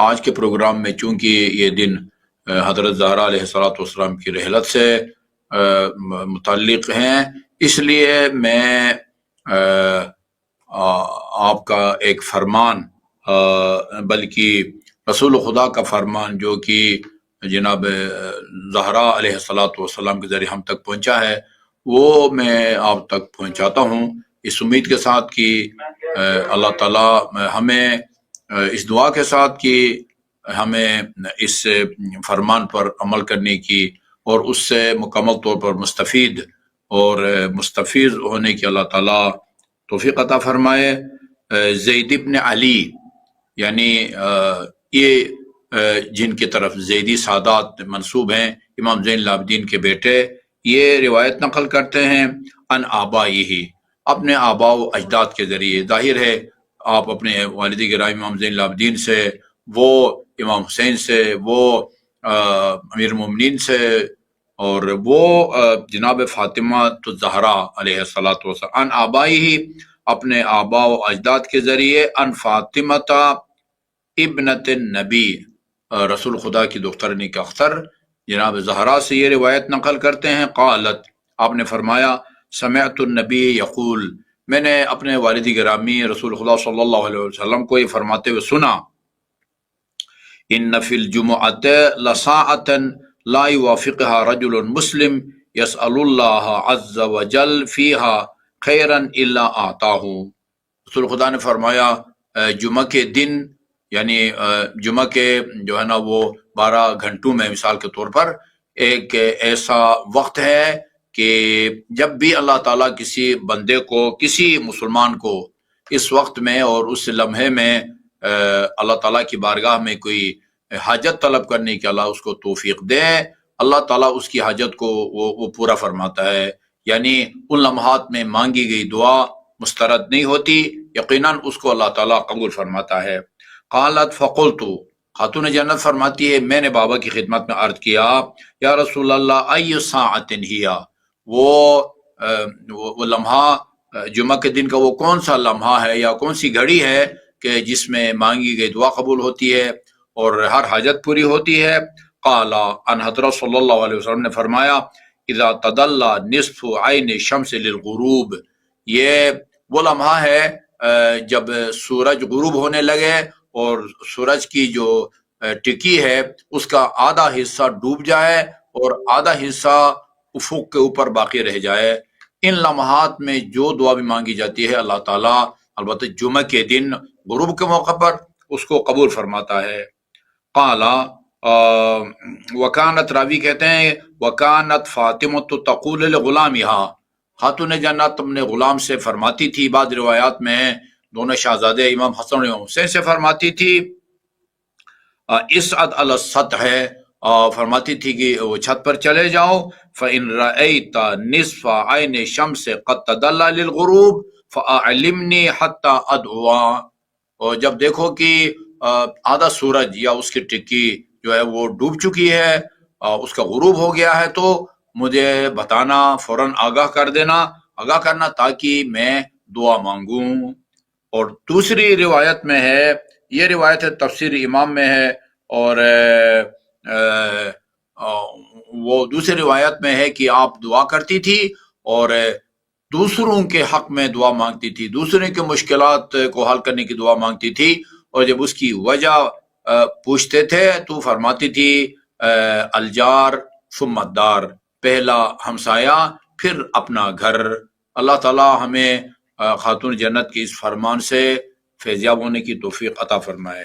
آج کے پروگرام میں چونکہ یہ دن حضرت زہرا علیہ الصلوۃ والسلام کی رحلت سے متعلق ہیں، اس لیے میں آپ کا ایک فرمان، بلکہ رسول خدا کا فرمان جو کہ جناب زہرا علیہ الصلوۃ والسلام کے ذریعے ہم تک پہنچا ہے، وہ میں آپ تک پہنچاتا ہوں، اس امید کے ساتھ کہ اللہ تعالیٰ ہمیں اس دعا کے ساتھ کہ ہمیں اس فرمان پر عمل کرنے کی اور اس سے مکمل طور پر مستفید اور مستفیض ہونے کی اللہ تعالیٰ توفیق عطا فرمائے۔ زید بن علی، یعنی یہ جن کی طرف زیدی سادات منسوب ہیں، امام زین العابدین کے بیٹے، یہ روایت نقل کرتے ہیں ان آبائہ، اپنے آباء و اجداد کے ذریعے۔ ظاہر ہے آپ اپنے والد گرامی امام زین العابدین سے، وہ امام حسین سے، وہ امیر المومنین سے، اور وہ جناب فاطمہ الزہرا علیہ الصلوۃ والسلام، ان آبائہ، اپنے آباء و اجداد کے ذریعے، ان فاطمہ ابنت النبی، رسول خدا کی دختر نیک اختر جناب زہرا سے یہ روایت نقل کرتے ہیں، قالت، آپ نے فرمایا، سمعت النبی یقول، میں نے اپنے والد گرامی رسول خدا صلی اللہ علیہ وسلم کو یہ فرماتے ہوئے سنا، ان فی الجمعۃ لساعۃ لا یوافقها رجل مسلم یسأل اللہ عز وجل فیہا خیرا الا اعطاہ۔ رسول خدا نے فرمایا جمعہ کے دن، یعنی جمعہ کے جو ہے نا وہ 12 گھنٹوں میں مثال کے طور پر ایک ایسا وقت ہے کہ جب بھی اللہ تعالیٰ کسی بندے کو، کسی مسلمان کو اس وقت میں اور اس لمحے میں اللہ تعالیٰ کی بارگاہ میں کوئی حاجت طلب کرنے کی اللہ اس کو توفیق دے، اللہ تعالیٰ اس کی حاجت کو وہ پورا فرماتا ہے، یعنی ان لمحات میں مانگی گئی دعا مسترد نہیں ہوتی، یقیناً اس کو اللہ تعالیٰ قبول فرماتا ہے۔ قالت فقلت، خاتون جنت فرماتی ہے میں نے بابا کی خدمت میں عرض کیا، یا رسول اللہ ای ساعت ہی، وہ لمحہ جمعہ کے دن کا وہ کون سا لمحہ ہے یا کون سی گھڑی ہے کہ جس میں مانگی گئی دعا قبول ہوتی ہے اور ہر حاجت پوری ہوتی ہے؟ قال، ان حضرت صلی اللہ علیہ وسلم نے فرمایا، اذا تدلی نصف عین شمس للغروب، یہ وہ لمحہ ہے جب سورج غروب ہونے لگے اور سورج کی جو ٹکی ہے اس کا آدھا حصہ ڈوب جائے اور آدھا حصہ افق کے اوپر باقی رہ جائے۔ ان لمحات میں جو دعا بھی مانگی جاتی ہے اللہ تعالیٰ البتہ جمعہ کے دن غروب کے موقع پر اس کو قبول فرماتا ہے۔ قال، وکانت، راوی کہتے ہیں، وکانت فاطمہ تقول لغلامها، خاتون جنت اپنے غلام سے فرماتی تھی، بعض روایات میں ہیں دونوں شہزادے امام حسن اور امام حسین سے فرماتی تھی، اسعد علی السطح، فرماتی تھی کہ وہ چھت پر چلے جاؤ، فإن رأيت نصف عین شمس قد تدلى للغروب فأعلمني حتى أدعو، اور جب دیکھو کہ آدھا سورج یا اس کی ٹکی جو ہے وہ ڈوب چکی ہے، اس کا غروب ہو گیا ہے، تو مجھے بتانا، فوراً آگاہ کرنا تاکہ میں دعا مانگوں۔ اور دوسری روایت میں ہے، یہ روایت تفسیر امام میں ہے، اور وہ دوسری روایت میں ہے کہ آپ دعا کرتی تھی اور دوسروں کے حق میں دعا مانگتی تھی، دوسروں کے مشکلات کو حل کرنے کی دعا مانگتی تھی، اور جب اس کی وجہ پوچھتے تھے تو فرماتی تھی الجار ثم الدار، پہلا ہمسایہ پھر اپنا گھر۔ اللہ تعالیٰ ہمیں خاتون جنت کی اس فرمان سے فیضیاب ہونے کی توفیق عطا فرمائے۔